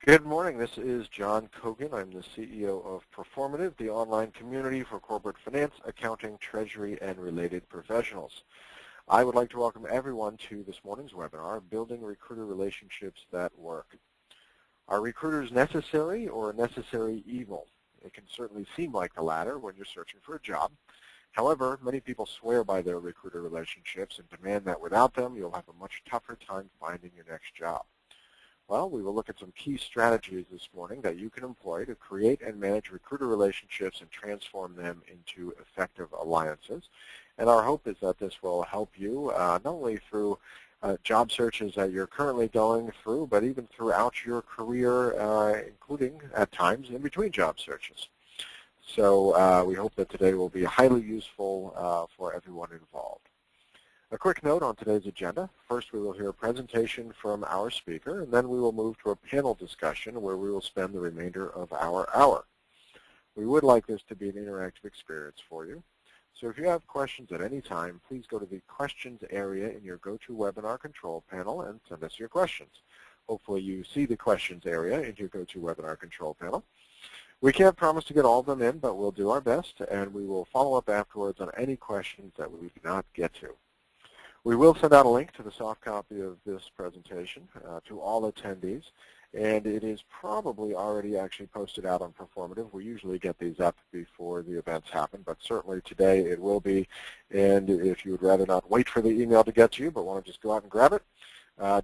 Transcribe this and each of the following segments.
Good morning. This is John Kogan. I'm the CEO of Performative, the online community for corporate finance, accounting, treasury, and related professionals. I would like to welcome everyone to this morning's webinar, Building Recruiter Relationships That Work. Are recruiters necessary or a necessary evil? It can certainly seem like the latter when you're searching for a job. However, many people swear by their recruiter relationships and demand that without them, you'll have a much tougher time finding your next job. Well, we will look at some key strategies this morning that you can employ to create and manage recruiter relationships and transform them into effective alliances. And our hope is that this will help you not only through job searches that you're currently going through, but even throughout your career, including at times in between job searches. So we hope that today will be highly useful for everyone involved. A quick note on today's agenda. First, we will hear a presentation from our speaker, and then we will move to a panel discussion where we will spend the remainder of our hour. We would like this to be an interactive experience for you. So if you have questions at any time, please go to the questions area in your GoToWebinar control panel and send us your questions. Hopefully you see the questions area in your GoToWebinar control panel. We can't promise to get all of them in, but we'll do our best, and we will follow up afterwards on any questions that we did not get to. We will send out a link to the soft copy of this presentation to all attendees, and it is probably already actually posted out on Performative. We usually get these up before the events happen, but certainly today it will be. And if you would rather not wait for the email to get to you, but want to just go out and grab it,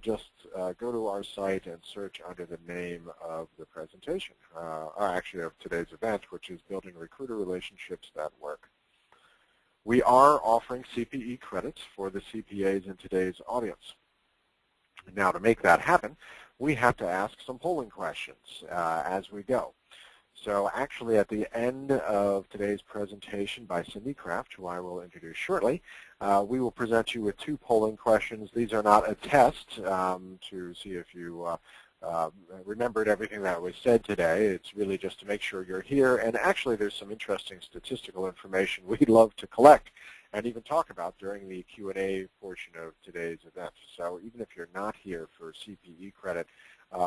just go to our site and search under the name of the presentation, or actually of today's event, which is Building Recruiter Relationships That Work. We are offering CPE credits for the CPAs in today's audience. Now, to make that happen, we have to ask some polling questions as we go. So actually, at the end of today's presentation by Cindy Kraft, who I will introduce shortly, we will present you with two polling questions. These are not a test to see if you remembered everything that was said today. It's really just to make sure you're here. And actually, there's some interesting statistical information we'd love to collect and even talk about during the Q&A portion of today's event. So even if you're not here for CPE credit,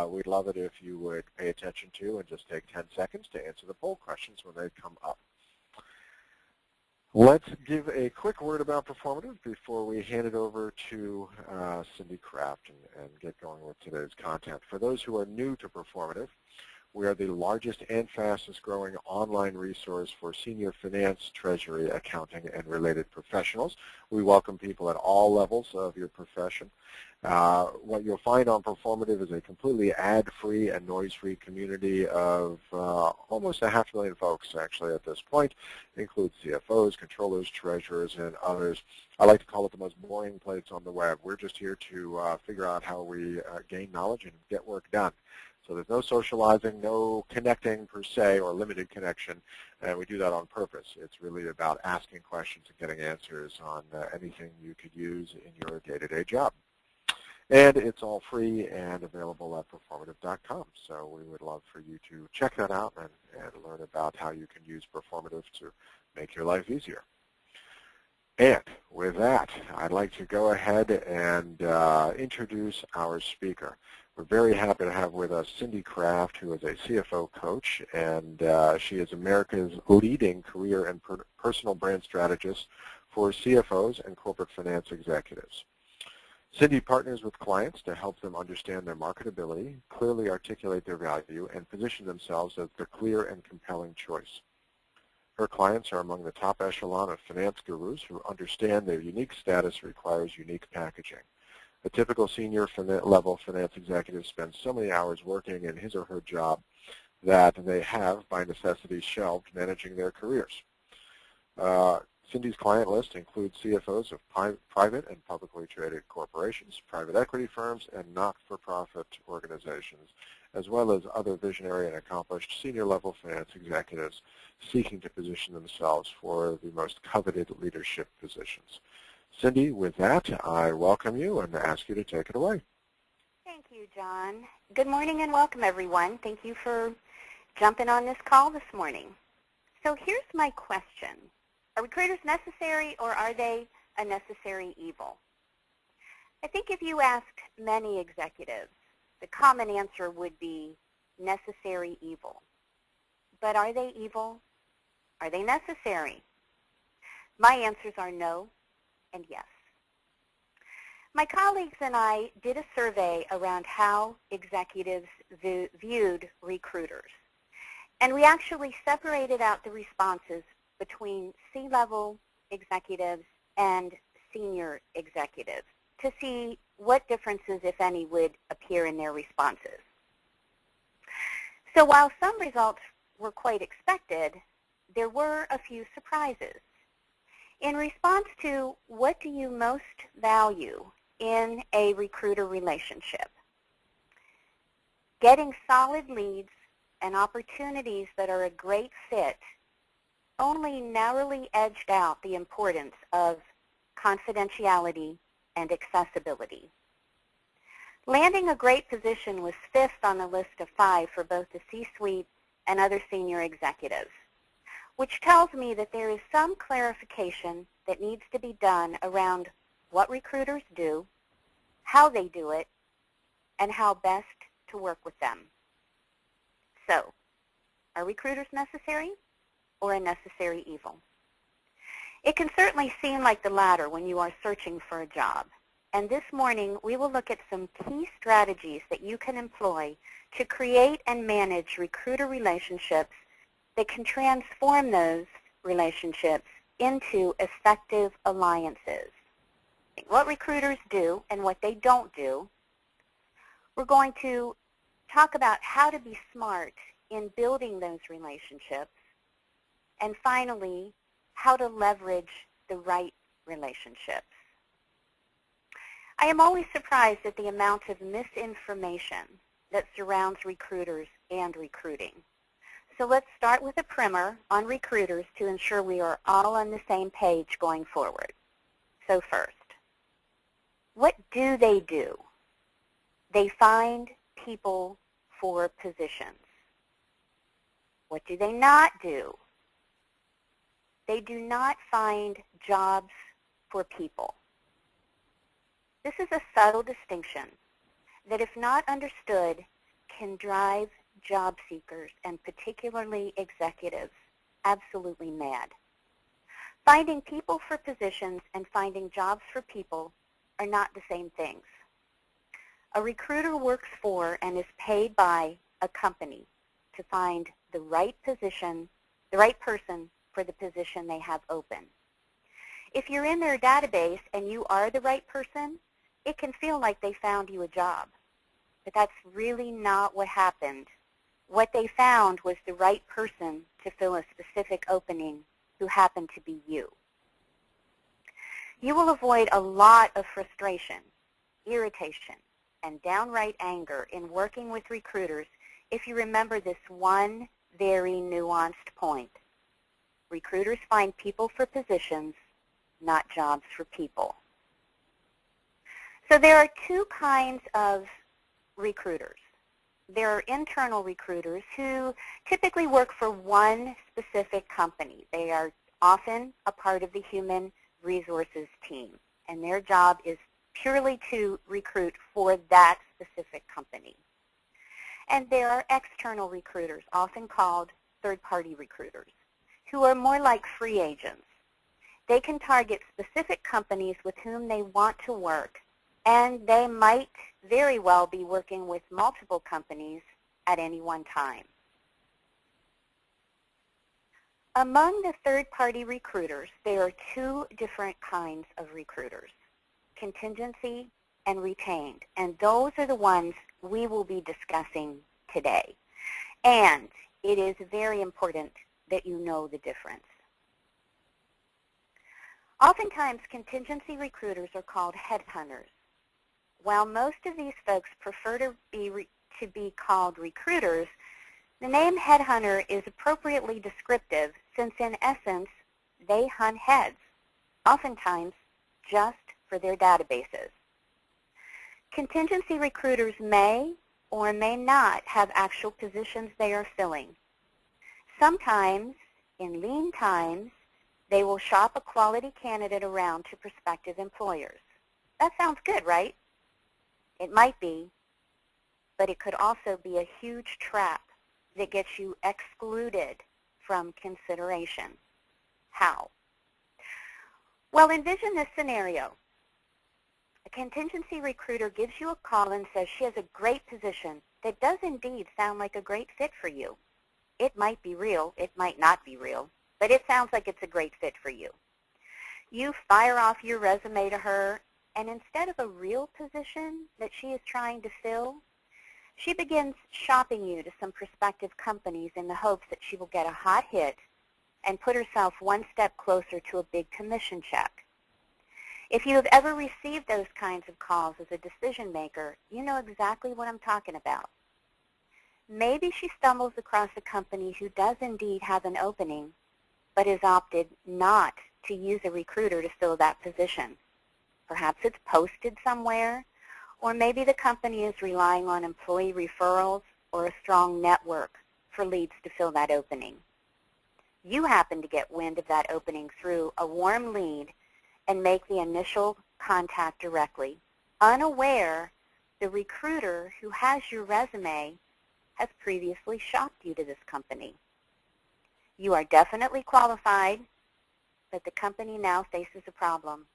we'd love it if you would pay attention to and just take 10 seconds to answer the poll questions when they come up. Let's give a quick word about Performative before we hand it over to Cindy Kraft and get going with today's content. For those who are new to Performative, we are the largest and fastest growing online resource for senior finance, treasury, accounting, and related professionals. We welcome people at all levels of your profession. What you'll find on Performative is a completely ad-free and noise-free community of almost 500,000 folks, actually, at this point. It includes CFOs, controllers, treasurers, and others. I like to call it the most boring place on the web. We're just here to figure out how we gain knowledge and get work done. So there's no socializing, no connecting per se, or limited connection, and we do that on purpose. It's really about asking questions and getting answers on anything you could use in your day-to-day job. And it's all free and available at performative.com. So we would love for you to check that out and learn about how you can use Performative to make your life easier. And with that, I'd like to go ahead and introduce our speaker. We're very happy to have with us Cindy Kraft, who is a CFO coach, and she is America's leading career and personal brand strategist for CFOs and corporate finance executives. Cindy partners with clients to help them understand their marketability, clearly articulate their value, and position themselves as the clear and compelling choice. Her clients are among the top echelon of finance gurus who understand their unique status requires unique packaging. A typical senior level finance executive spends so many hours working in his or her job that they have, by necessity, shelved managing their careers. Cindy's client list includes CFOs of private and publicly traded corporations, private equity firms, and not-for-profit organizations, as well as other visionary and accomplished senior-level finance executives seeking to position themselves for the most coveted leadership positions. Cindy, with that, I welcome you and ask you to take it away. Thank you, John. Good morning and welcome, everyone. Thank you for jumping on this call this morning. So here's my question. Are recruiters necessary, or are they a necessary evil? I think if you asked many executives, the common answer would be necessary evil. But are they evil? Are they necessary? My answers are no and yes. My colleagues and I did a survey around how executives viewed recruiters. And we actually separated out the responses between C-level executives and senior executives to see what differences, if any, would appear in their responses. So while some results were quite expected, there were a few surprises. In response to what do you most value in a recruiter relationship, getting solid leads and opportunities that are a great fit only narrowly edged out the importance of confidentiality and accessibility. Landing a great position was fifth on the list of 5 for both the C-suite and other senior executives, which tells me that there is some clarification that needs to be done around what recruiters do, how they do it, and how best to work with them. So, are recruiters necessary or a necessary evil? It can certainly seem like the latter when you are searching for a job. And this morning, we will look at some key strategies that you can employ to create and manage recruiter relationships that can transform those relationships into effective alliances. What recruiters do and what they don't do. We're going to talk about how to be smart in building those relationships. And finally, how to leverage the right relationships. I am always surprised at the amount of misinformation that surrounds recruiters and recruiting. So let's start with a primer on recruiters to ensure we are all on the same page going forward. So first, what do? They find people for positions. What do they not do? They do not find jobs for people. This is a subtle distinction that, if not understood, can drive job seekers, and particularly executives, absolutely mad. Finding people for positions and finding jobs for people are not the same things. A recruiter works for and is paid by a company to find the right position, the right person for the position they have open. If you're in their database and you are the right person, it can feel like they found you a job. But that's really not what happened. What they found was the right person to fill a specific opening who happened to be you. You will avoid a lot of frustration, irritation, and downright anger in working with recruiters if you remember this one very nuanced point. Recruiters find people for positions, not jobs for people. So there are 2 kinds of recruiters. There are internal recruiters who typically work for one specific company. They are often a part of the human resources team, and their job is purely to recruit for that specific company. And there are external recruiters, often called third-party recruiters, who are more like free agents. They can target specific companies with whom they want to work, and they might very well be working with multiple companies at any one time. Among the third-party recruiters, there are 2 different kinds of recruiters, contingency and retained, and those are the ones we will be discussing today. And it is very important that you know the difference. Oftentimes, contingency recruiters are called headhunters. While most of these folks prefer to be called recruiters, the name headhunter is appropriately descriptive since, in essence, they hunt heads, oftentimes just for their databases. Contingency recruiters may or may not have actual positions they are filling. Sometimes, in lean times, they will shop a quality candidate around to prospective employers. That sounds good, right? It might be, but it could also be a huge trap that gets you excluded from consideration. How? Well, envision this scenario. A contingency recruiter gives you a call and says she has a great position that does indeed sound like a great fit for you. It might be real, it might not be real, but it sounds like it's a great fit for you. You fire off your resume to her, and instead of a real position that she is trying to fill, she begins shopping you to some prospective companies in the hopes that she will get a hot hit and put herself one step closer to a big commission check. If you have ever received those kinds of calls as a decision maker, you know exactly what I'm talking about. Maybe she stumbles across a company who does indeed have an opening, but has opted not to use a recruiter to fill that position. Perhaps it's posted somewhere, or maybe the company is relying on employee referrals or a strong network for leads to fill that opening. You happen to get wind of that opening through a warm lead and make the initial contact directly, unaware the recruiter who has your resume has previously shopped you to this company. You are definitely qualified, but the company now faces a problem.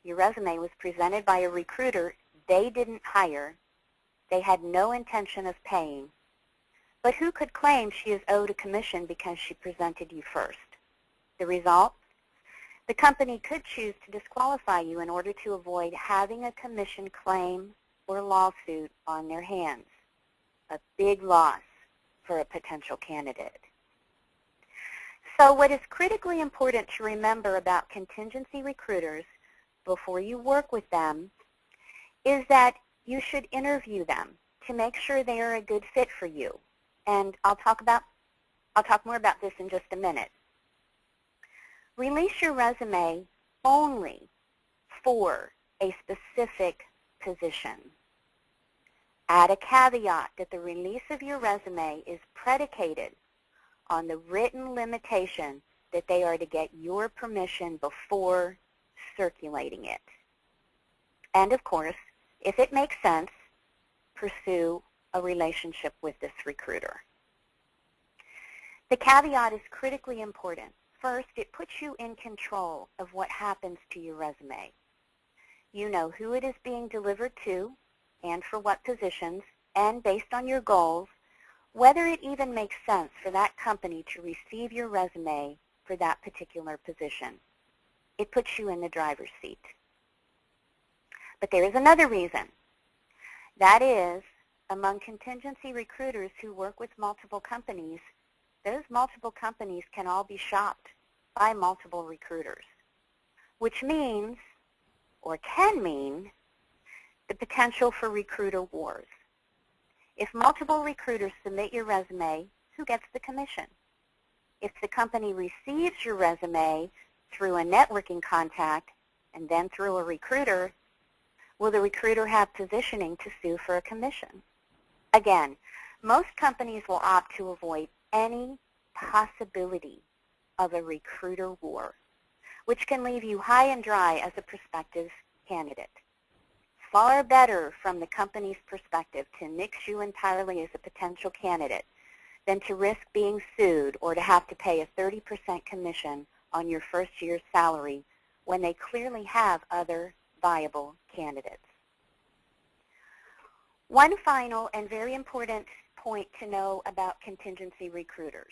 Your resume was presented by a recruiter they didn't hire. They had no intention of paying. But who could claim she is owed a commission because she presented you first? The result? The company could choose to disqualify you in order to avoid having a commission claim or lawsuit on their hands. A big loss for a potential candidate. So what is critically important to remember about contingency recruiters before you work with them is that you should interview them to make sure they are a good fit for you. And I'll talk more about this in just a minute. Release your resume only for a specific position. Add a caveat that the release of your resume is predicated on the written limitation that they are to get your permission before circulating it. And of course, if it makes sense, pursue a relationship with this recruiter. The caveat is critically important. First, it puts you in control of what happens to your resume. You know who it is being delivered to and for what positions, and based on your goals, whether it even makes sense for that company to receive your resume for that particular position. It puts you in the driver's seat. But there is another reason. That is, among contingency recruiters who work with multiple companies, those multiple companies can all be shopped by multiple recruiters, which means, or can mean, the potential for recruiter wars. If multiple recruiters submit your resume, who gets the commission? If the company receives your resume through a networking contact and then through a recruiter, will the recruiter have positioning to sue for a commission? Again, most companies will opt to avoid any possibility of a recruiter war, which can leave you high and dry as a prospective candidate. Far better from the company's perspective to nix you entirely as a potential candidate than to risk being sued or to have to pay a 30% commission on your first year's salary when they clearly have other viable candidates. One final and very important point to know about contingency recruiters.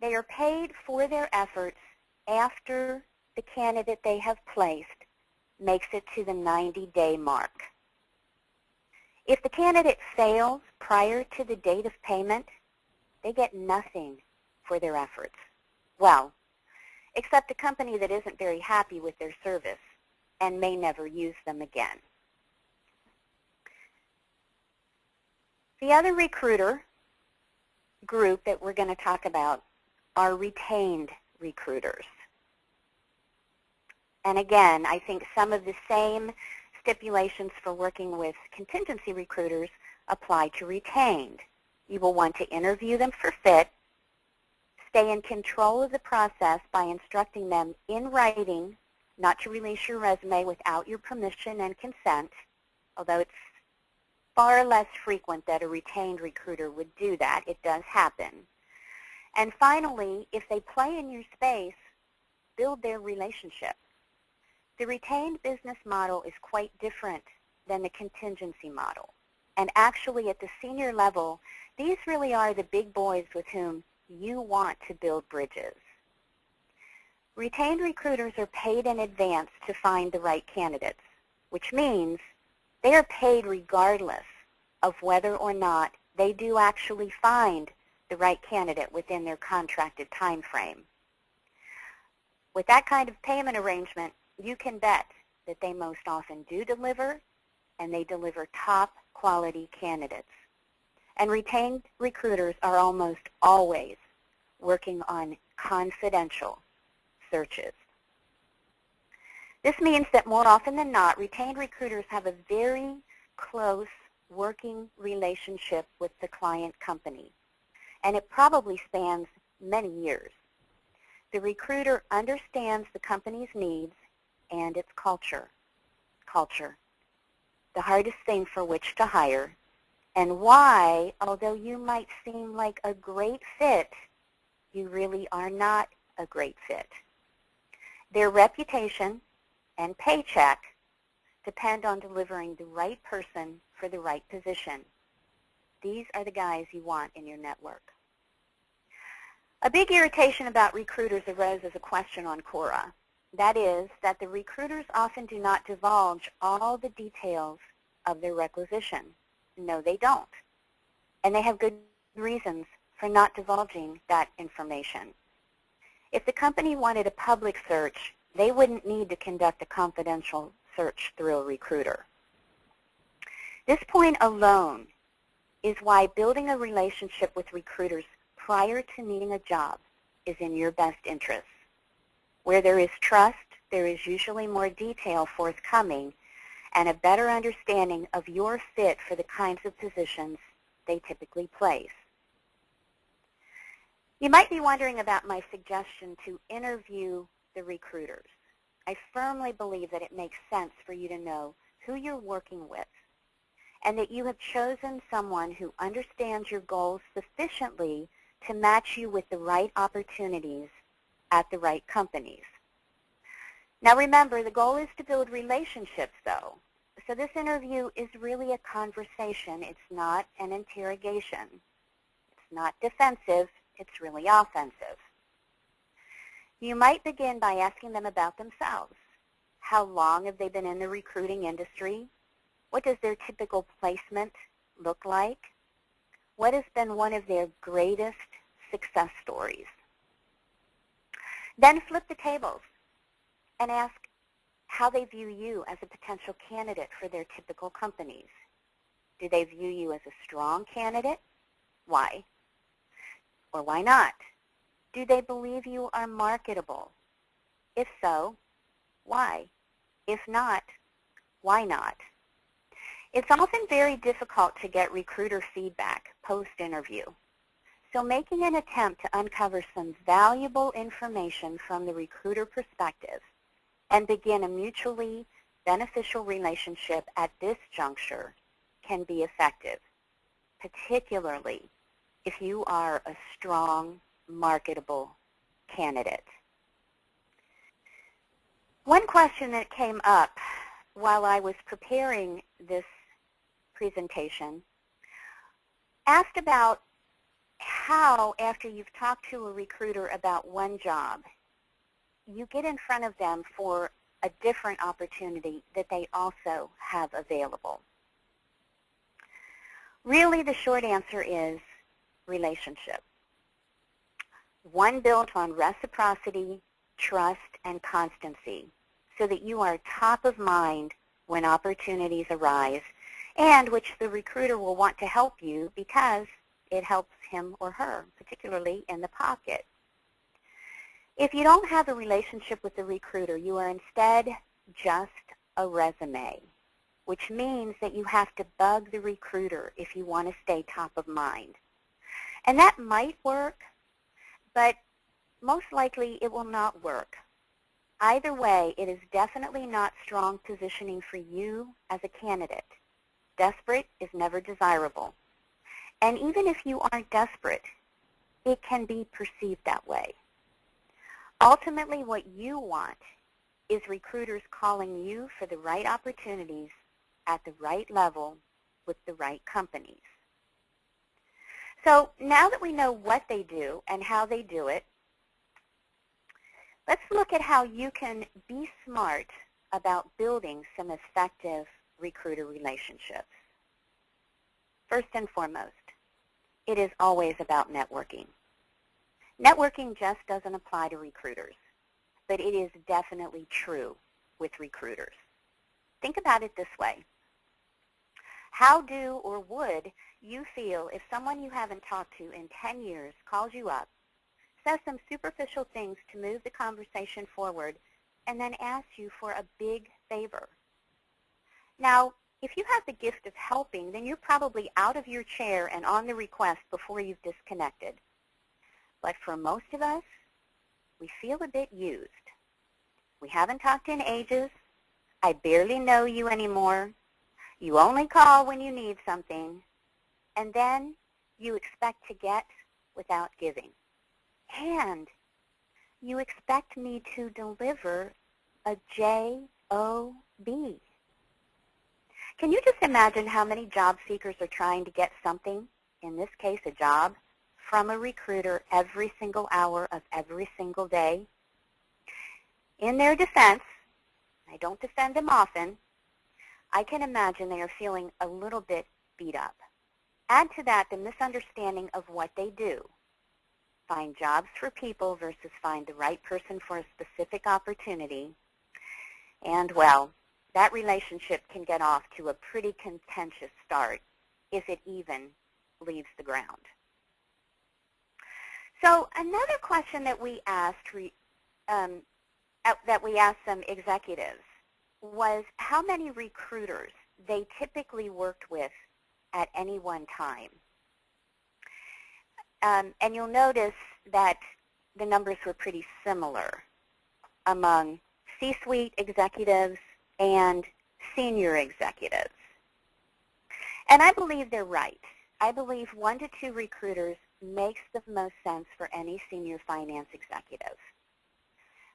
They are paid for their efforts after the candidate they have placed makes it to the 90-day mark. If the candidate fails prior to the date of payment, they get nothing for their efforts. Well, except a company that isn't very happy with their service and may never use them again. The other recruiter group that we're going to talk about are retained recruiters. And again, I think some of the same stipulations for working with contingency recruiters apply to retained. You will want to interview them for fit, stay in control of the process by instructing them in writing not to release your resume without your permission and consent, although it's far less frequent that a retained recruiter would do that. It does happen. And finally, if they play in your space, build their relationship. The retained business model is quite different than the contingency model. And actually at the senior level, these really are the big boys with whom you want to build bridges. Retained recruiters are paid in advance to find the right candidates, which means they are paid regardless of whether or not they do actually find the right candidate within their contracted time frame. With that kind of payment arrangement, you can bet that they most often do deliver, and they deliver top quality candidates. And retained recruiters are almost always working on confidential searches. This means that more often than not, retained recruiters have a very close working relationship with the client company, and it probably spans many years. The recruiter understands the company's needs and its culture. The hardest thing for which to hire, and why, although you might seem like a great fit, you really are not a great fit. Their reputation and paycheck depend on delivering the right person for the right position. These are the guys you want in your network. A big irritation about recruiters arose as a question on Quora. That is, that the recruiters often do not divulge all the details of their requisition. No, they don't. And they have good reasons for not divulging that information. If the company wanted a public search, they wouldn't need to conduct a confidential search through a recruiter. This point alone is why building a relationship with recruiters prior to needing a job is in your best interest. Where there is trust, there is usually more detail forthcoming and a better understanding of your fit for the kinds of positions they typically place. You might be wondering about my suggestion to interview the recruiters. I firmly believe that it makes sense for you to know who you're working with and that you have chosen someone who understands your goals sufficiently to match you with the right opportunities at the right companies. Now remember, the goal is to build relationships, though. So this interview is really a conversation. It's not an interrogation. It's not defensive. It's really offensive. You might begin by asking them about themselves. How long have they been in the recruiting industry? What does their typical placement look like? What has been one of their greatest success stories? Then flip the tables and ask how they view you as a potential candidate for their typical companies. Do they view you as a strong candidate? Why? Or why not? Do they believe you are marketable? If so, why? If not, why not? It's often very difficult to get recruiter feedback post-interview. So making an attempt to uncover some valuable information from the recruiter perspective and begin a mutually beneficial relationship at this juncture can be effective, particularly if you are a strong, marketable candidate. One question that came up while I was preparing this presentation asked about how, after you've talked to a recruiter about one job, you get in front of them for a different opportunity that they also have available. Really, the short answer is relationship. One built on reciprocity, trust, and constancy, so that you are top of mind when opportunities arise, and which the recruiter will want to help you because it helps him or her, particularly in the pocket. If you don't have a relationship with the recruiter, you are instead just a resume, which means that you have to bug the recruiter if you want to stay top of mind. And that might work, but most likely it will not work. Either way, it is definitely not strong positioning for you as a candidate. Desperate is never desirable. And even if you aren't desperate, it can be perceived that way. Ultimately, what you want is recruiters calling you for the right opportunities at the right level with the right companies. So now that we know what they do and how they do it, let's look at how you can be smart about building some effective recruiter relationships. First and foremost, it is always about networking. Networking just doesn't apply to recruiters, but it is definitely true with recruiters. Think about it this way. How do or would you feel if someone you haven't talked to in 10 years calls you up, says some superficial things to move the conversation forward, and then asks you for a big favor? Now, if you have the gift of helping, then you're probably out of your chair and on the request before you've disconnected. But for most of us, we feel a bit used. We haven't talked in ages. I barely know you anymore. You only call when you need something. And then you expect to get without giving. And you expect me to deliver a J-O-B. Can you just imagine how many job seekers are trying to get something, in this case a job, from a recruiter every single hour of every single day? In their defense, I don't defend them often, I can imagine they are feeling a little bit beat up. Add to that the misunderstanding of what they do. Find jobs for people versus find the right person for a specific opportunity. And, well, that relationship can get off to a pretty contentious start if it even leaves the ground. So another question that we asked some executives was how many recruiters they typically worked with at any one time. And you'll notice that the numbers were pretty similar among C-suite executives and senior executives. And I believe they're right. I believe 1 to 2 recruiters makes the most sense for any senior finance executive.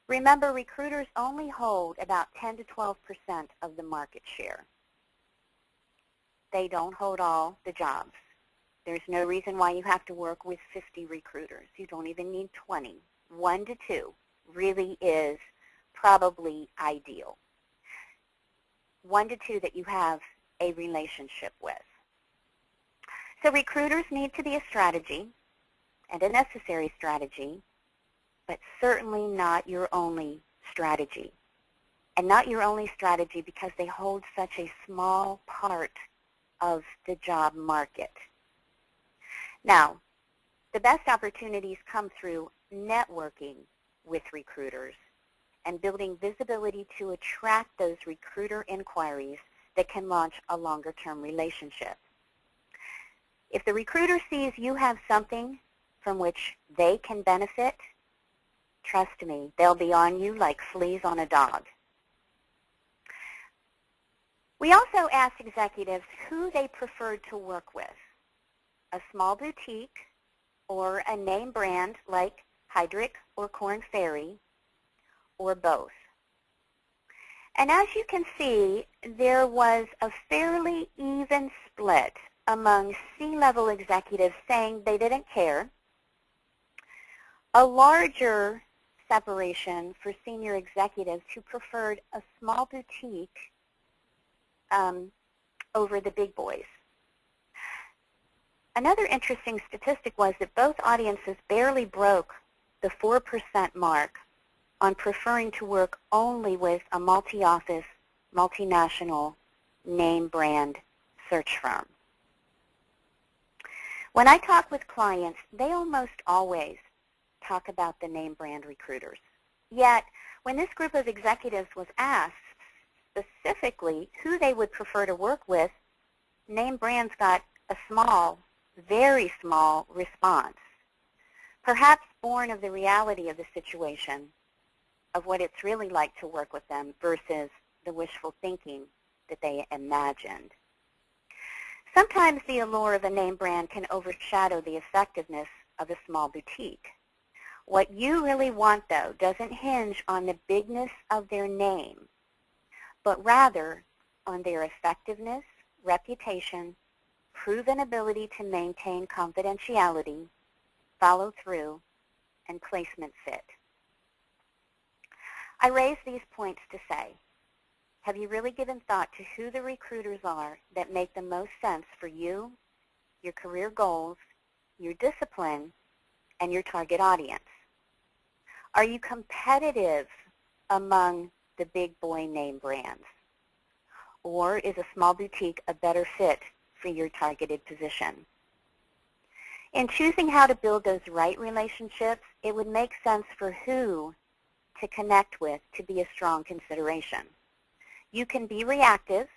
Remember, recruiters only hold about 10 to 12% of the market share. They don't hold all the jobs. There's no reason why you have to work with 50 recruiters. You don't even need 20. 1 to 2 really is probably ideal. 1 to 2 that you have a relationship with. So recruiters need to be a strategy and a necessary strategy, but certainly not your only strategy. And not your only strategy because they hold such a small part of the job market. Now, the best opportunities come through networking with recruiters and building visibility to attract those recruiter inquiries that can launch a longer-term relationship. If the recruiter sees you have something from which they can benefit, trust me, they'll be on you like fleas on a dog. We also asked executives who they preferred to work with, a small boutique or a name brand like Heidrich or Korn Ferry, or both. And as you can see, there was a fairly even split among C-level executives saying they didn't care, a larger separation for senior executives who preferred a small boutique over the big boys. Another interesting statistic was that both audiences barely broke the 4% mark on preferring to work only with a multi-office, multinational, name brand search firm. When I talk with clients, they almost always talk about the name brand recruiters. Yet, when this group of executives was asked specifically who they would prefer to work with, name brands got a small, very small response, perhaps born of the reality of the situation, of what it's really like to work with them versus the wishful thinking that they imagined. Sometimes the allure of a name brand can overshadow the effectiveness of a small boutique. What you really want, though, doesn't hinge on the bigness of their name, but rather on their effectiveness, reputation, proven ability to maintain confidentiality, follow through, and placement fit. I raise these points to say, have you really given thought to who the recruiters are that make the most sense for you, your career goals, your discipline, and your target audience? Are you competitive among the big boy name brands? Or is a small boutique a better fit for your targeted position? In choosing how to build those right relationships, it would make sense for who to connect with to be a strong consideration. You can be reactive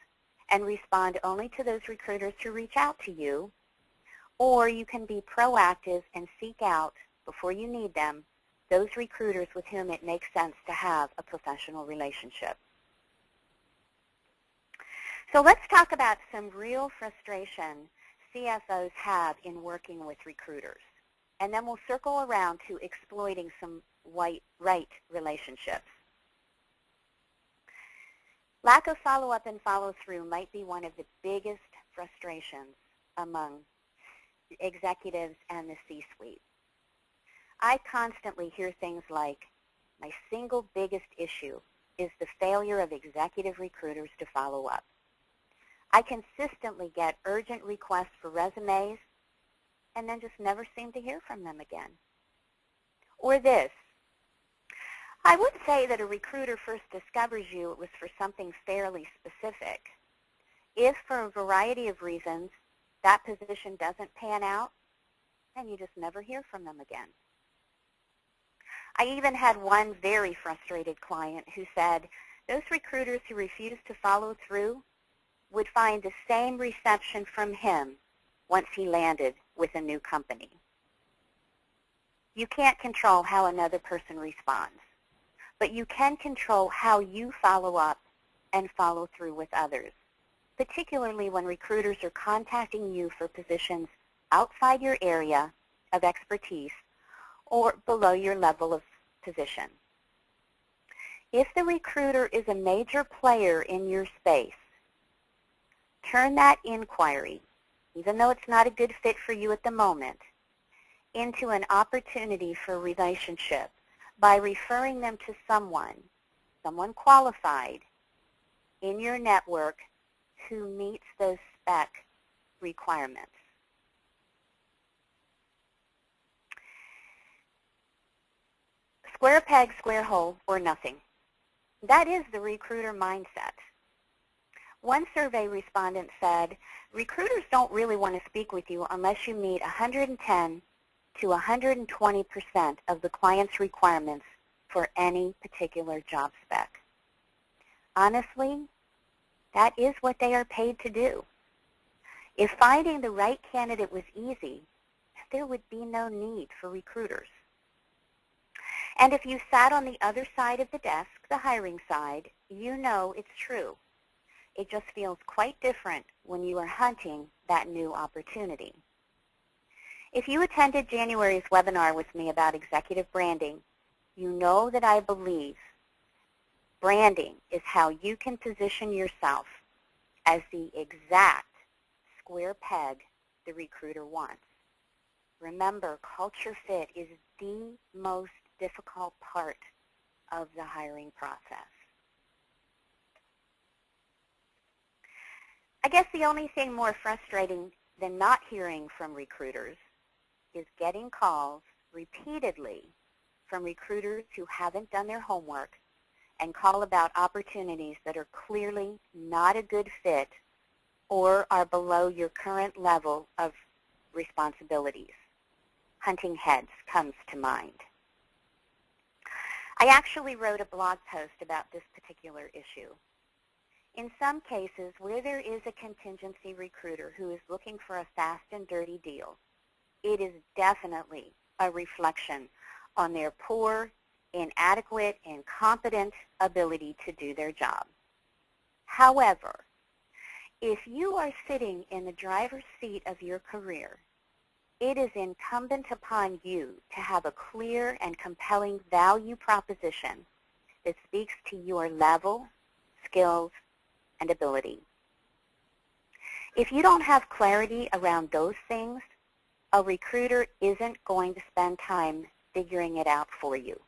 and respond only to those recruiters who reach out to you, or you can be proactive and seek out, before you need them, those recruiters with whom it makes sense to have a professional relationship. So let's talk about some real frustration CFOs have in working with recruiters, and then we'll circle around to exploiting some right relationships. Lack of follow-up and follow-through might be one of the biggest frustrations among executives and the C-suite. I constantly hear things like, my single biggest issue is the failure of executive recruiters to follow up. I consistently get urgent requests for resumes and then just never seem to hear from them again. Or this, I would say that a recruiter first discovers you, it was for something fairly specific. If for a variety of reasons that position doesn't pan out, then you just never hear from them again. I even had one very frustrated client who said those recruiters who refused to follow through would find the same reception from him once he landed with a new company. You can't control how another person responds, but you can control how you follow up and follow through with others, particularly when recruiters are contacting you for positions outside your area of expertise or below your level of position. If the recruiter is a major player in your space, turn that inquiry, even though it's not a good fit for you at the moment, into an opportunity for relationship by referring them to someone qualified in your network who meets those spec requirements. Square peg, square hole, or nothing. That is the recruiter mindset. One survey respondent said, recruiters don't really want to speak with you unless you meet 110 to 120% of the client's requirements for any particular job spec. Honestly, that is what they are paid to do. If finding the right candidate was easy, there would be no need for recruiters. And if you sat on the other side of the desk, the hiring side, you know it's true. It just feels quite different when you are hunting that new opportunity. If you attended January's webinar with me about executive branding, you know that I believe branding is how you can position yourself as the exact square peg the recruiter wants. Remember, culture fit is the most difficult part of the hiring process. I guess the only thing more frustrating than not hearing from recruiters is getting calls repeatedly from recruiters who haven't done their homework and call about opportunities that are clearly not a good fit or are below your current level of responsibilities. Hunting heads comes to mind. I actually wrote a blog post about this particular issue. In some cases, where there is a contingency recruiter who is looking for a fast and dirty deal, it is definitely a reflection on their poor, inadequate, incompetent ability to do their job. However, if you are sitting in the driver's seat of your career, it is incumbent upon you to have a clear and compelling value proposition that speaks to your level, skills, and ability. If you don't have clarity around those things, a recruiter isn't going to spend time figuring it out for you.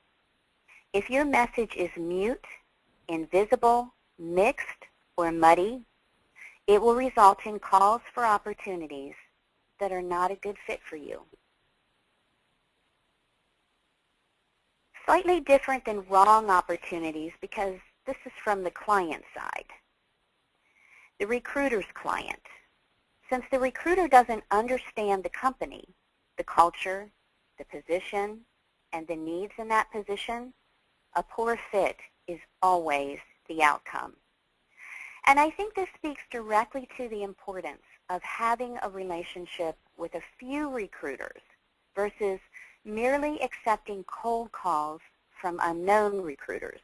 If your message is mute, invisible, mixed, or muddy, it will result in calls for opportunities that are not a good fit for you. Slightly different than wrong opportunities because this is from the client side. The recruiter's client. Since the recruiter doesn't understand the company, the culture, the position, and the needs in that position, a poor fit is always the outcome. And I think this speaks directly to the importance of having a relationship with a few recruiters versus merely accepting cold calls from unknown recruiters.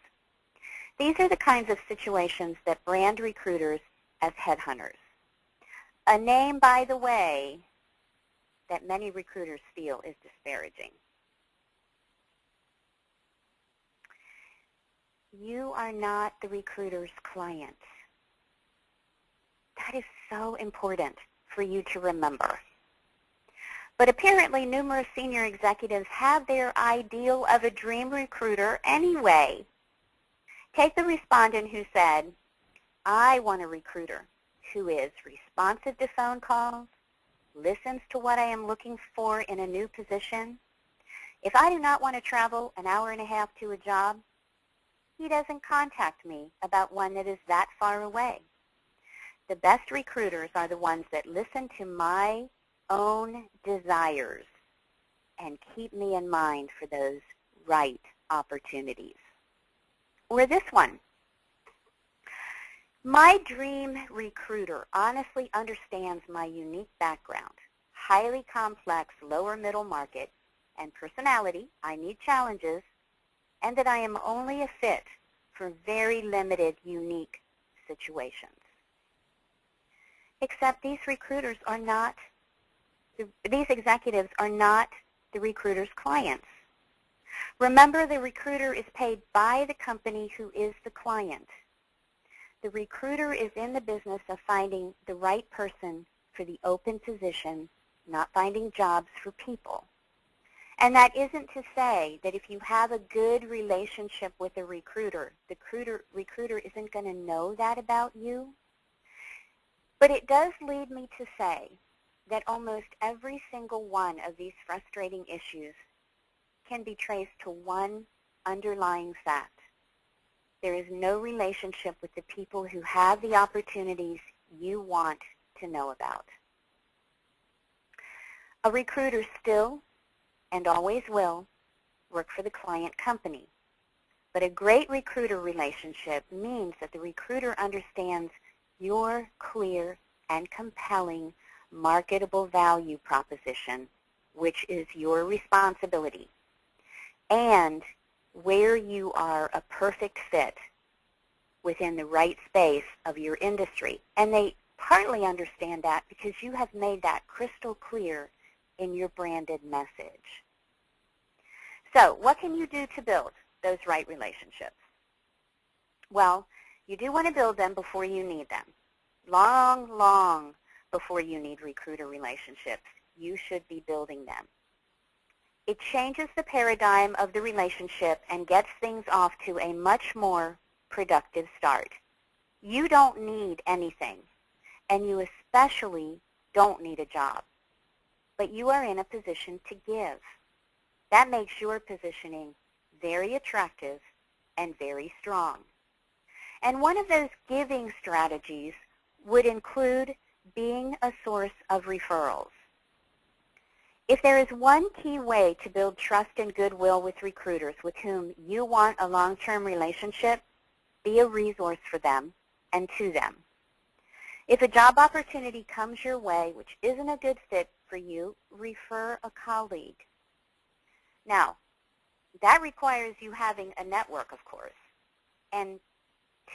These are the kinds of situations that brand recruiters as headhunters. A name, by the way, that many recruiters feel is disparaging. You are not the recruiter's client. That is so important for you to remember. But apparently numerous senior executives have their ideal of a dream recruiter anyway. Take the respondent who said, I want a recruiter who is responsive to phone calls, listens to what I am looking for in a new position. If I do not want to travel an hour and a half to a job, he doesn't contact me about one that is that far away. The best recruiters are the ones that listen to my own desires and keep me in mind for those right opportunities. Or this one. My dream recruiter honestly understands my unique background, highly complex lower middle market, and personality, I need challenges, and that I am only a fit for very limited, unique situations. Except these recruiters are not, these executives are not the recruiter's clients. Remember, the recruiter is paid by the company who is the client. The recruiter is in the business of finding the right person for the open position, not finding jobs for people. And that isn't to say that if you have a good relationship with a recruiter, the recruiter isn't going to know that about you. But it does lead me to say that almost every single one of these frustrating issues can be traced to one underlying fact. There is no relationship with the people who have the opportunities you want to know about. A recruiter still and always will work for the client company. But a great recruiter relationship means that the recruiter understands your clear and compelling marketable value proposition, which is your responsibility, and where you are a perfect fit within the right space of your industry. And they partly understand that because you have made that crystal clear in your branded message. So what can you do to build those right relationships? Well, you do want to build them before you need them. Long, long before you need recruiter relationships, you should be building them. It changes the paradigm of the relationship and gets things off to a much more productive start. You don't need anything, and you especially don't need a job, but you are in a position to give. That makes your positioning very attractive and very strong. And one of those giving strategies would include being a source of referrals. If there is one key way to build trust and goodwill with recruiters with whom you want a long-term relationship, be a resource for them and to them. If a job opportunity comes your way which isn't a good fit for you, refer a colleague. Now, that requires you having a network, of course. And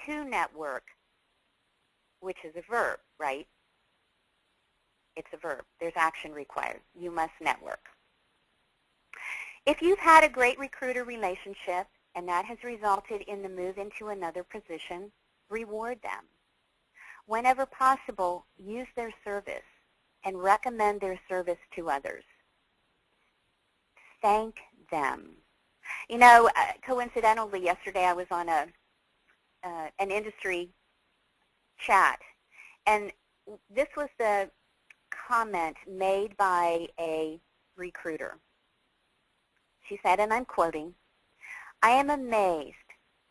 to network, which is a verb, right? It's a verb. There's action required. You must network. If you've had a great recruiter relationship and that has resulted in the move into another position, reward them. Whenever possible, use their service and recommend their service to others. Thank them. You know, coincidentally, yesterday I was on an industry chat, and this was the comment made by a recruiter. She said, and I'm quoting, "I am amazed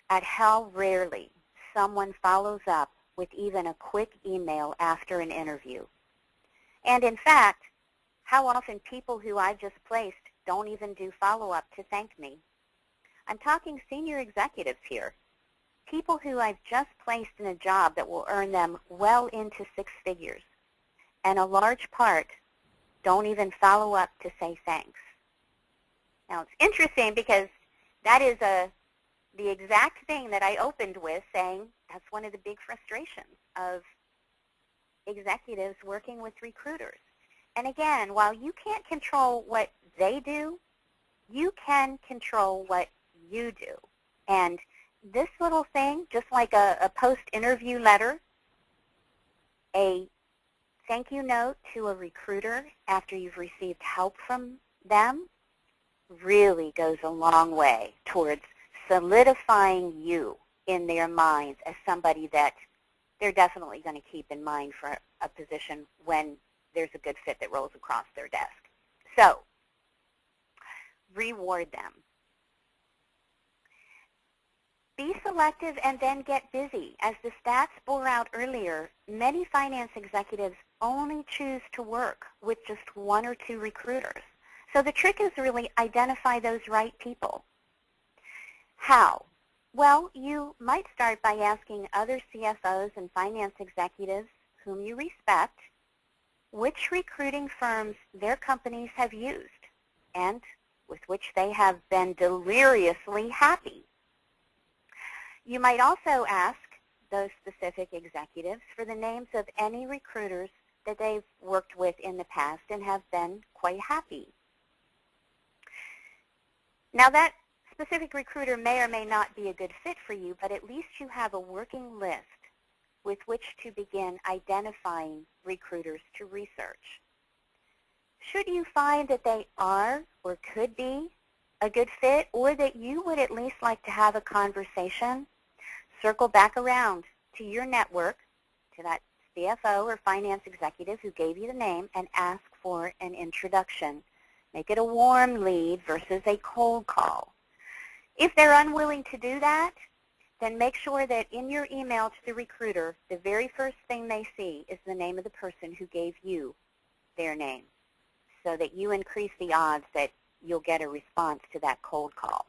at how rarely someone follows up with even a quick email after an interview. And in fact, how often people who I've just placed don't even do follow-up to thank me. I'm talking senior executives here, people who I've just placed in a job that will earn them well into 6 figures, and a large part don't even follow up to say thanks." Now, it's interesting because that is the exact thing that I opened with, saying that's one of the big frustrations of executives working with recruiters. And again, while you can't control what they do, you can control what you do. And this little thing, just like a post-interview letter, a thank you note to a recruiter after you've received help from them, really goes a long way towards solidifying you in their minds as somebody that they're definitely going to keep in mind for a position when there's a good fit that rolls across their desk. So, reward them. Be selective and then get busy. As the stats bore out earlier, many finance executives only choose to work with just 1 or 2 recruiters. So the trick is really identify those right people. How? Well, you might start by asking other CFOs and finance executives whom you respect which recruiting firms their companies have used and with which they have been deliriously happy. You might also ask those specific executives for the names of any recruiters that they've worked with in the past and have been quite happy. Now, that specific recruiter may or may not be a good fit for you, but at least you have a working list with which to begin identifying recruiters to research. Should you find that they are or could be a good fit, or that you would at least like to have a conversation, circle back around to your network, to that CFO or finance executive who gave you the name, and ask for an introduction. Make it a warm lead versus a cold call. If they're unwilling to do that, then make sure that in your email to the recruiter, the very first thing they see is the name of the person who gave you their name, so that you increase the odds that you'll get a response to that cold call.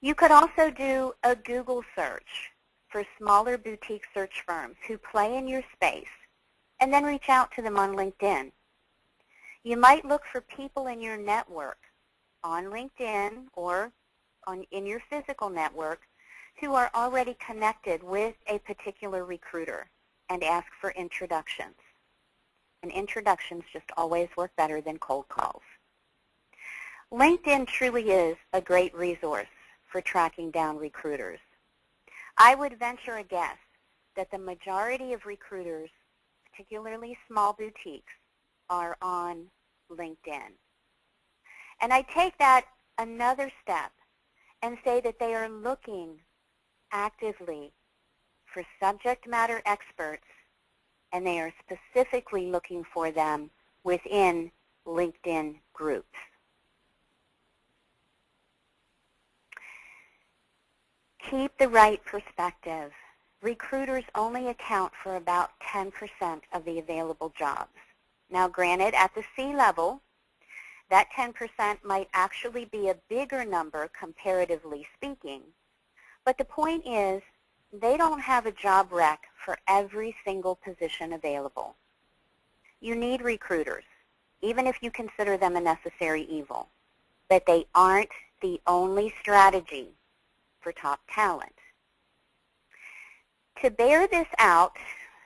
You could also do a Google search for smaller boutique search firms who play in your space, and then reach out to them on LinkedIn. You might look for people in your network on LinkedIn or in your physical network who are already connected with a particular recruiter and ask for introductions. And introductions just always work better than cold calls. LinkedIn truly is a great resource for tracking down recruiters. I would venture a guess that the majority of recruiters, particularly small boutiques, are on LinkedIn. And I take that another step and say that they are looking actively for subject matter experts, and they are specifically looking for them within LinkedIn groups. Keep the right perspective. Recruiters only account for about 10% of the available jobs. Now, granted, at the C level, that 10% might actually be a bigger number comparatively speaking, but the point is they don't have a job rec for every single position available. You need recruiters, even if you consider them a necessary evil, but they aren't the only strategy for top talent. To bear this out,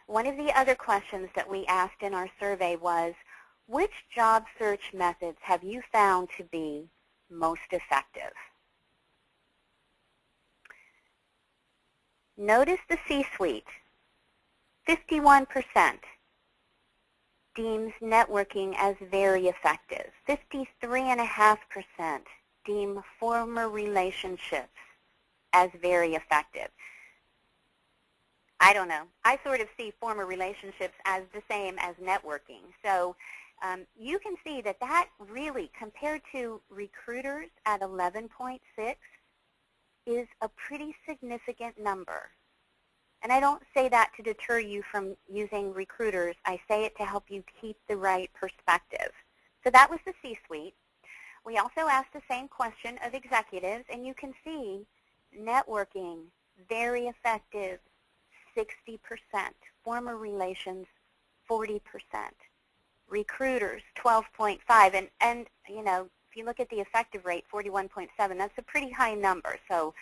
one of the other questions that we asked in our survey was, which job search methods have you found to be most effective? Notice the C-suite. 51% deems networking as very effective. 53.5% deem former relationships as very effective. I don't know. I sort of see former relationships as the same as networking. So you can see that that really, compared to recruiters at 11.6, is a pretty significant number. And I don't say that to deter you from using recruiters. I say it to help you keep the right perspective. So that was the C-suite. We also asked the same question of executives, and you can see networking, very effective, 60%. Former relations, 40%. Recruiters, 12.5. And you know, if you look at the effective rate, 41.7, that's a pretty high number. So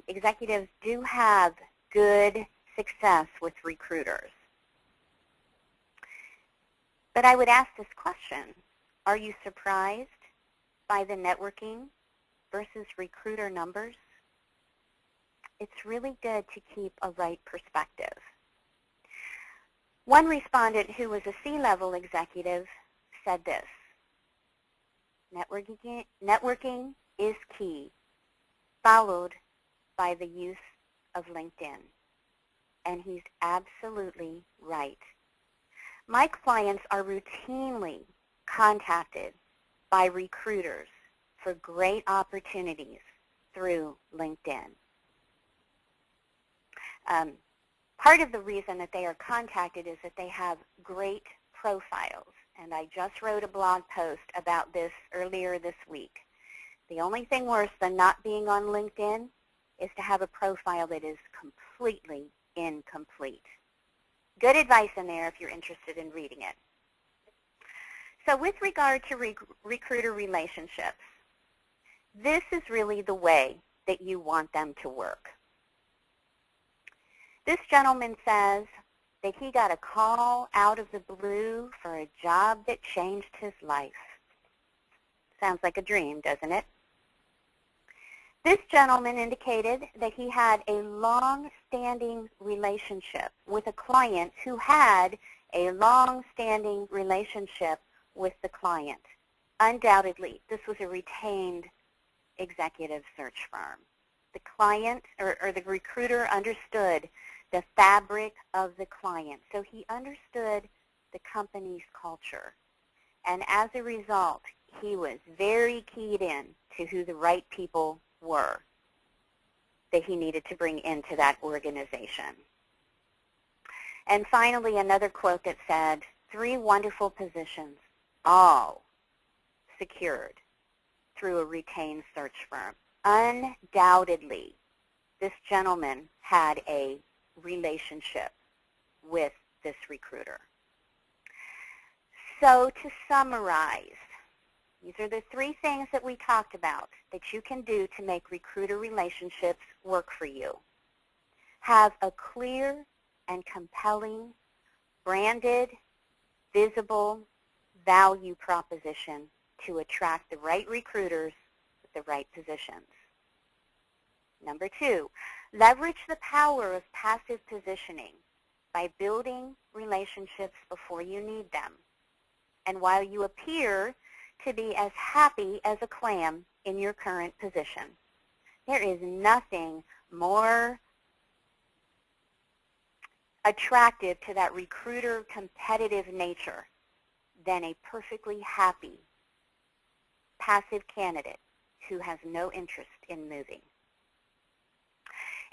executives do have good success with recruiters. But I would ask this question, are you surprised by the networking versus recruiter numbers? It's really good to keep a right perspective. One respondent who was a C-level executive said this, networking is key, followed by the use of LinkedIn. And he's absolutely right. My clients are routinely contacted by recruiters for great opportunities through LinkedIn. Part of the reason that they are contacted is that they have great profiles. And I just wrote a blog post about this earlier this week. The only thing worse than not being on LinkedIn is to have a profile that is completely incomplete. Good advice in there if you're interested in reading it. So with regard to recruiter relationships, this is really the way that you want them to work. This gentleman says that he got a call out of the blue for a job that changed his life. Sounds like a dream, doesn't it? This gentleman indicated that he had a long-standing relationship with a client who had a long-standing relationship with the client. Undoubtedly, this was a retained executive search firm. The client or the recruiter understood the fabric of the client. So he understood the company's culture. And as a result, he was very keyed in to who the right people were that he needed to bring into that organization. And finally, another quote that said, 3 wonderful positions, all secured through a retained search firm. Undoubtedly, this gentleman had a relationship with this recruiter. So to summarize, these are the 3 things that we talked about that you can do to make recruiter relationships work for you. Have a clear and compelling, branded, visible value proposition to attract the right recruiters with the right positions. Number 2, leverage the power of passive positioning by building relationships before you need them. And while you appear to be as happy as a clam in your current position, there is nothing more attractive to that recruiter competitive nature than a perfectly happy passive candidate who has no interest in moving.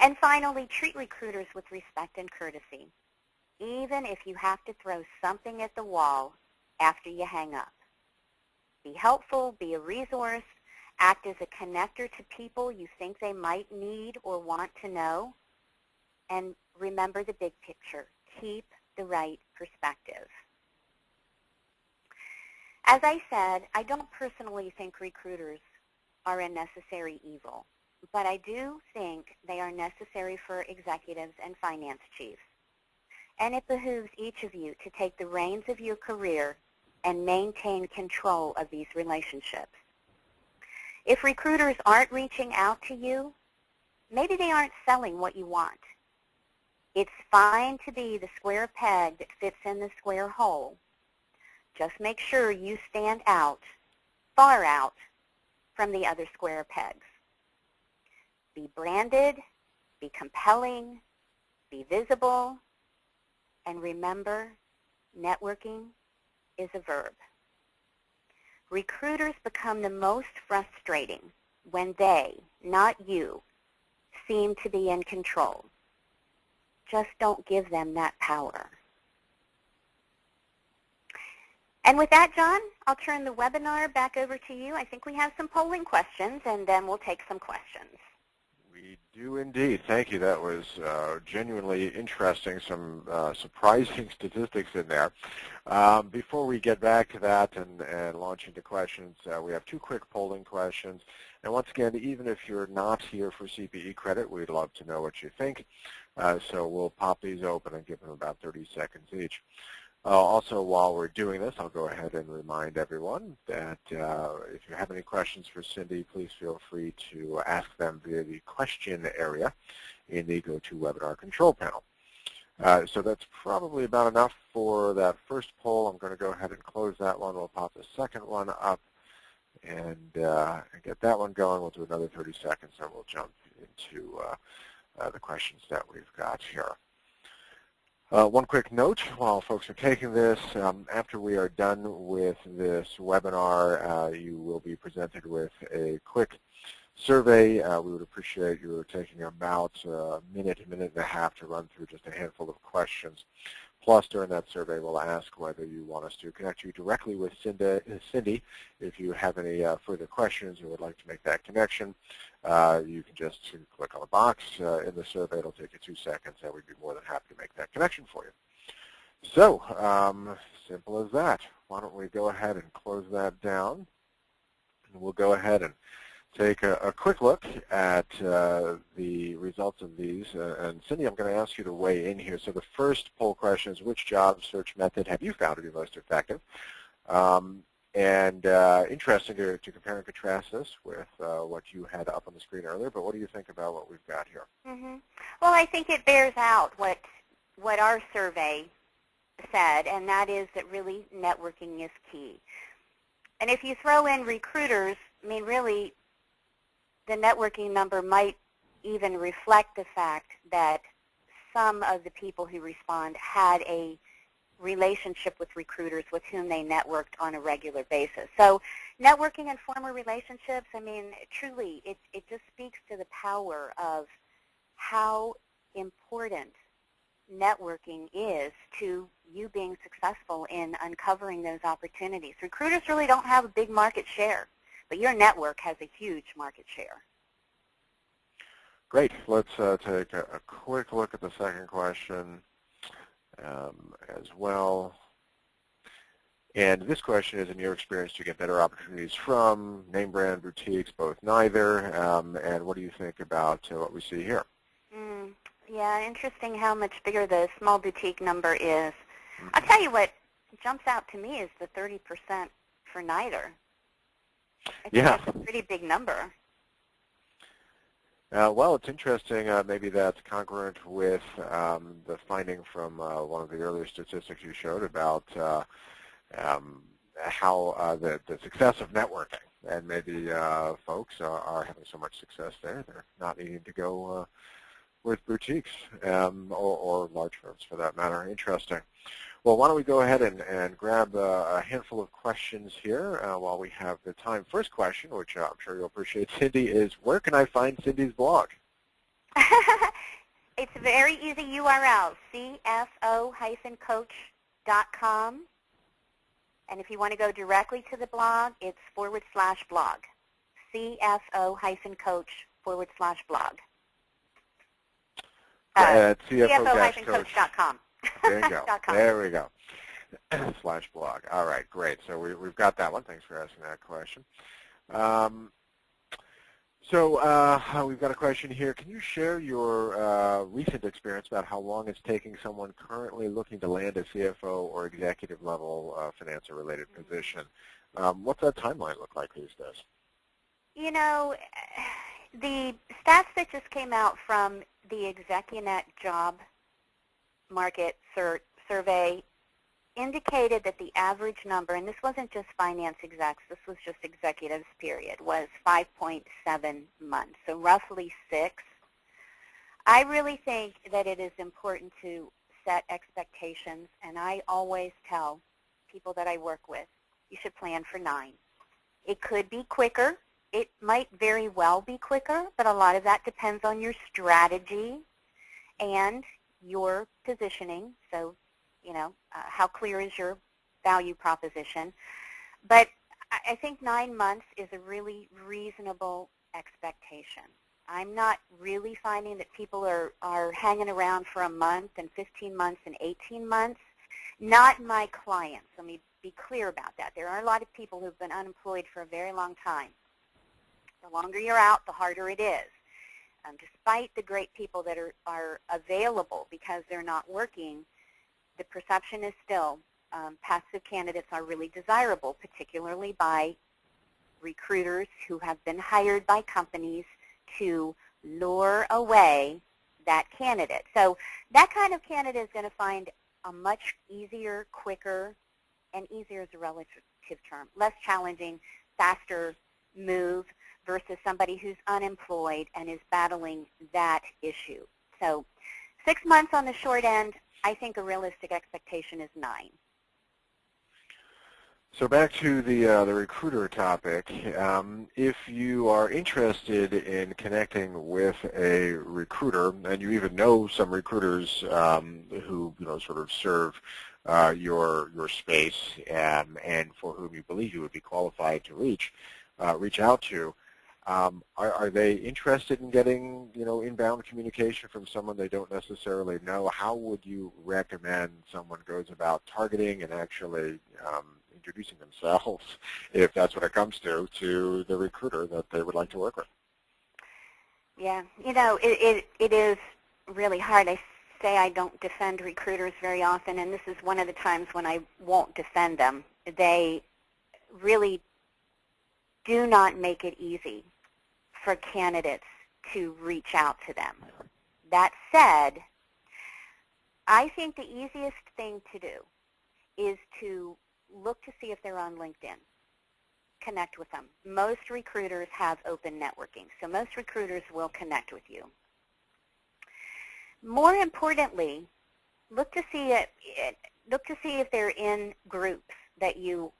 And finally, treat recruiters with respect and courtesy, even if you have to throw something at the wall after you hang up. Be helpful, be a resource, act as a connector to people you think they might need or want to know, and remember the big picture. Keep the right perspective. As I said, I don't personally think recruiters are a necessary evil. but I do think they are necessary for executives and finance chiefs. And it behooves each of you to take the reins of your career and maintain control of these relationships. If recruiters aren't reaching out to you, maybe they aren't selling what you want. It's fine to be the square peg that fits in the square hole. Just make sure you stand out, far out, from the other square pegs. Be branded, be compelling, be visible, and remember, networking is a verb. Recruiters become the most frustrating when they, not you, seem to be in control. Just don't give them that power. And with that, John, I'll turn the webinar back over to you. I think we have some polling questions, and then we'll take some questions. We do indeed. Thank you. That was genuinely interesting, some surprising statistics in there. Before we get back to that and launch into questions, we have two quick polling questions. And once again, even if you're not here for CPE credit, we'd love to know what you think. So we'll pop these open and give them about 30 seconds each. Also, while we're doing this, I'll go ahead and remind everyone that if you have any questions for Cindy, please feel free to ask them via the question area in the GoToWebinar control panel. So that's probably about enough for that first poll. I'm going to go ahead and close that one. We'll pop the second one up and get that one going. We'll do another 30 seconds, and we'll jump into the questions that we've got here. One quick note while folks are taking this, after we are done with this webinar, you will be presented with a quick survey. We would appreciate you taking about a minute and a half to run through just a handful of questions. Plus, during that survey, we'll ask whether you want us to connect you directly with Cindy. If you have any further questions or would like to make that connection, you can just click on the box in the survey. It'll take you 2 seconds, and we'd be more than happy to make that connection for you. So, simple as that. Why don't we go ahead and close that down, and we'll go ahead and take a quick look at the results of these. And Cindy, I'm going to ask you to weigh in here. So the first poll question is, which job search method have you found to be most effective? Interesting to compare and contrast this with what you had up on the screen earlier, but what do you think about what we've got here? Mm-hmm. Well, I think it bears out what our survey said, and that is that really networking is key. And if you throw in recruiters, I mean, really, the networking number might even reflect the fact that some of the people who respond had a relationship with recruiters with whom they networked on a regular basis. So networking and former relationships, I mean, truly, it just speaks to the power of how important networking is to you being successful in uncovering those opportunities. Recruiters really don't have a big market share, but your network has a huge market share. Great. Let's take a quick look at the second question as well. And this question is, in your experience, do you get better opportunities from name brand boutiques, both, neither? And what do you think about what we see here? Yeah, interesting how much bigger the small boutique number is. I'll tell you what jumps out to me is the 30% for neither. I think that's a pretty big number. Well, it's interesting. Maybe that's congruent with the finding from one of the earlier statistics you showed about how the success of networking, and maybe folks are having so much success there, they're not needing to go with boutiques or large firms for that matter. Interesting. Well, why don't we go ahead and grab a handful of questions here while we have the time. First question, which I'm sure you'll appreciate, Cindy, is where can I find Cindy's blog? It's a very easy URL, cfo-coach.com. And if you want to go directly to the blog, it's /blog, cfo-coach/blog. cfo-coach.com. There you go. There we go. /blog. All right, great. So we've got that one. Thanks for asking that question. So we've got a question here. Can you share your recent experience about how long it's taking someone currently looking to land a CFO or executive level finance or related position? What's that timeline look like these days? You know, the stats that just came out from the Execunet job market survey indicated that the average number, and this wasn't just finance execs, this was just executives period, was 5.7 months, so roughly 6. I really think that it is important to set expectations, and I always tell people that I work with, you should plan for 9. It could be quicker. It might very well be quicker, but a lot of that depends on your strategy and your positioning. So, you know, how clear is your value proposition? But I think 9 months is a really reasonable expectation. I'm not really finding that people are hanging around for a month and 15 months and 18 months. Not my clients. Let me be clear about that. There are a lot of people who've been unemployed for a very long time. The longer you're out, the harder it is. Despite the great people that are available because they're not working, the perception is still passive candidates are really desirable, particularly by recruiters who have been hired by companies to lure away that candidate. So that kind of candidate is going to find a much easier, quicker, and easier is a relative term, less challenging, faster move versus somebody who's unemployed and is battling that issue. So 6 months on the short end, I think a realistic expectation is 9. So back to the recruiter topic, if you are interested in connecting with a recruiter, and you even know some recruiters who sort of serve your space and for whom you believe you would be qualified to reach out to, are they interested in getting inbound communication from someone they don't necessarily know? How would you recommend someone goes about targeting and actually introducing themselves, if that's what it comes to the recruiter that they would like to work with? Yeah, it is really hard. I say I don't defend recruiters very often, and this is one of the times when I won't defend them. They really do not make it easy for candidates to reach out to them. That said, I think the easiest thing to do is to look to see if they're on LinkedIn. Connect with them. Most recruiters have open networking, so most recruiters will connect with you. More importantly, look to see if they're in groups that you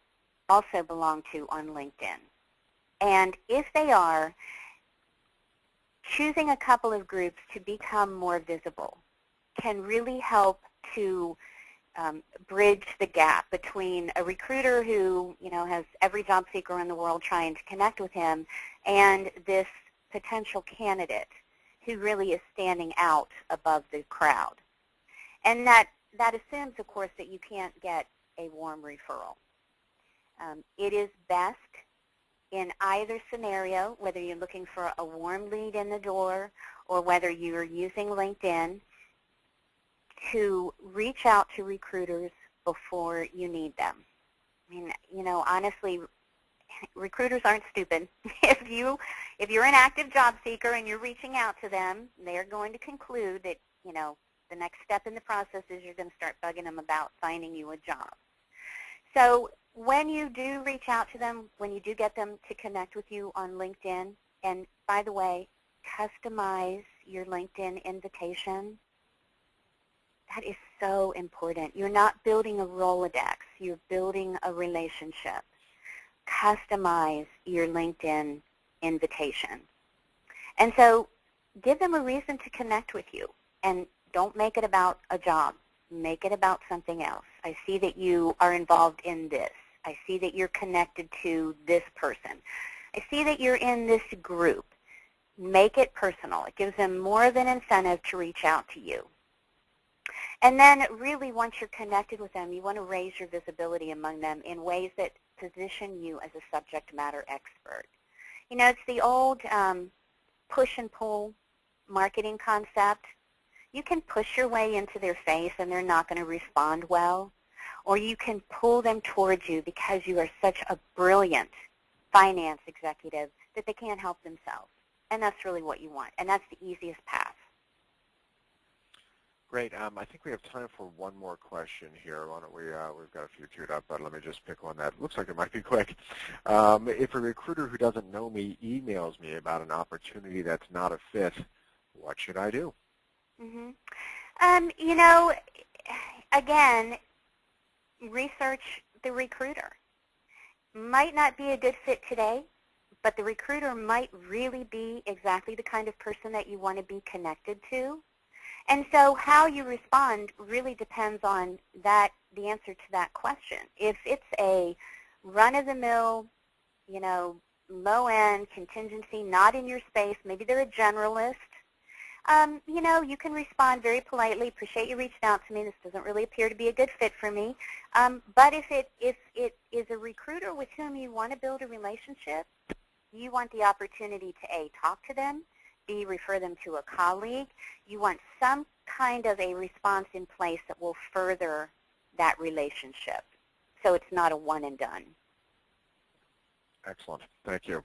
also belong to on LinkedIn. And if they are, choosing a couple of groups to become more visible can really help to bridge the gap between a recruiter who has every job seeker in the world trying to connect with him and this potential candidate who really is standing out above the crowd. And that assumes, of course, that you can't get a warm referral. It is best in either scenario, whether you're looking for a warm lead in the door or whether you're using LinkedIn, to reach out to recruiters before you need them. I mean, honestly, recruiters aren't stupid. If you're an active job seeker and you're reaching out to them, they're going to conclude that, the next step in the process is you're going to start bugging them about finding you a job. So when you do reach out to them, when you do get them to connect with you on LinkedIn, and by the way, customize your LinkedIn invitation. That is so important. You're not building a Rolodex. You're building a relationship. Customize your LinkedIn invitation. And so give them a reason to connect with you. And don't make it about a job. Make it about something else. I see that you are involved in this. I see that you're connected to this person. I see that you're in this group. Make it personal. It gives them more of an incentive to reach out to you. And then really, once you're connected with them, you want to raise your visibility among them in ways that position you as a subject matter expert. You know, it's the old push and pull marketing concept. You can push your way into their face and they're not going to respond well, or you can pull them towards you because you are such a brilliant finance executive that they can't help themselves. And that's really what you want, and that's the easiest path. Great. I think we have time for one more question here. Why don't we, we've got a few queued up, but let me just pick one that looks like it might be quick. If a recruiter who doesn't know me emails me about an opportunity that's not a fit, what should I do? You know, again, research the recruiter. Might not be a good fit today, but the recruiter might really be exactly the kind of person that you want to be connected to. And so how you respond really depends on the answer to that question. If it's a run-of-the-mill, you know, low-end contingency, not in your space, maybe they're a generalist, you know, you can respond very politely, appreciate you reached out to me, this doesn't really appear to be a good fit for me. But if it is a recruiter with whom you want to build a relationship, you want the opportunity to A, talk to them, B, refer them to a colleague. You want some kind of a response in place that will further that relationship, so it's not a one and done. Excellent. Thank you.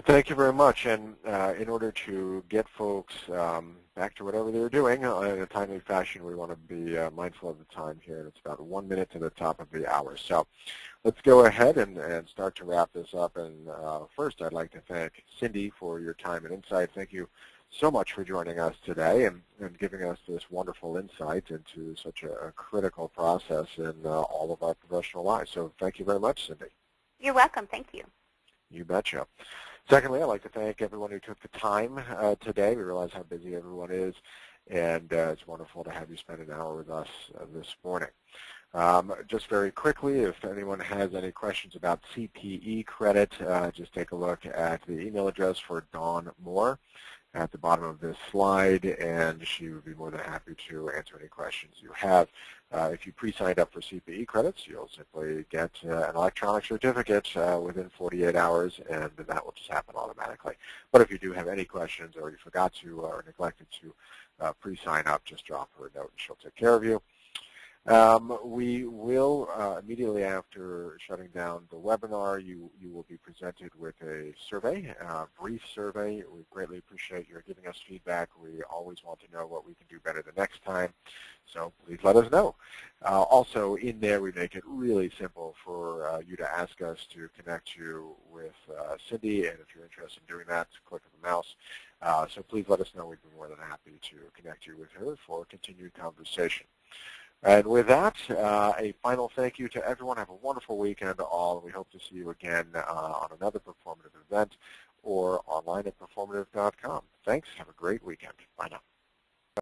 Thank you very much. And in order to get folks back to whatever they're doing in a timely fashion, we want to be mindful of the time here. It's about 1 minute to the top of the hour. So let's go ahead and start to wrap this up. And first, I'd like to thank Cindy for your time and insight. Thank you so much for joining us today and giving us this wonderful insight into such a critical process in all of our professional lives. So thank you very much, Cindy. You're welcome. Thank you. You betcha. Secondly, I'd like to thank everyone who took the time today. We realize how busy everyone is, and it's wonderful to have you spend an hour with us this morning. Just very quickly, if anyone has any questions about CPE credit, just take a look at the email address for Dawn Moore at the bottom of this slide, and she would be more than happy to answer any questions you have. If you pre-signed up for CPE credits, you'll simply get an electronic certificate within 48 hours, and that will just happen automatically. But if you do have any questions or you forgot to or neglected to pre-sign up, just drop her a note and she'll take care of you. We will, immediately after shutting down the webinar, you will be presented with a survey, a brief survey. We greatly appreciate your giving us feedback. We always want to know what we can do better the next time, so please let us know. Also, in there, we make it really simple for you to ask us to connect you with Cindy, and if you're interested in doing that, click on the mouse. So please let us know. We'd be more than happy to connect you with her for continued conversation. And with that, a final thank you to everyone. Have a wonderful weekend to all, and we hope to see you again on another performative event or online at performative.com. Thanks. Have a great weekend.